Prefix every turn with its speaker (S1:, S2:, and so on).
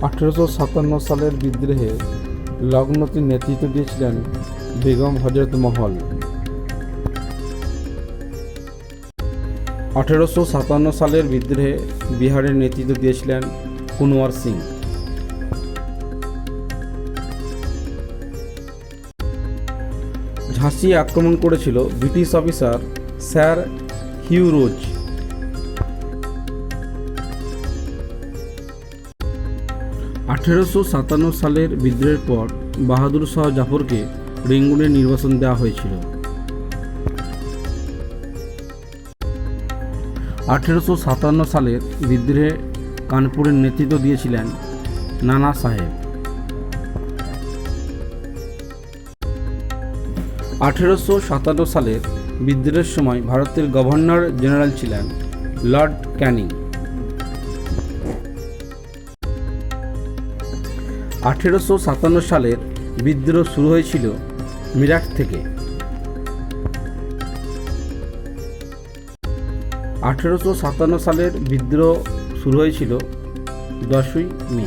S1: 1857 সালের বিদ্রোহে লখনৌতির নেতৃত্ব দিয়েছিলেন বেগম হজরত মহল। 1857 সালের বিদ্রোহে বিহারের নেতৃত্ব দিয়েছিলেন কুনওয়ার সিং। ঝাঁসি আক্রমণ করেছিল ব্রিটিশ অফিসার স্যার হিউ রোজ। 1857 সালের বিদ্রোহের পর বাহাদুর শাহ জাফরকে রেঙ্গুনে নির্বাসন দেওয়া হয়েছিল। 1857 সালের বিদ্রোহে কানপুরের নেতৃত্ব দিয়েছিলেন নানা সাহেব। 1857 সালের বিদ্রোহের সময় ভারতের গভর্নর জেনারেল ছিলেন লর্ড ক্যানিং। 1857 সালের বিদ্রোহ শুরু হয়েছিল মিরাট থেকে। 1857 সালের বিদ্রোহ শুরু হয়েছিল 10ই মে।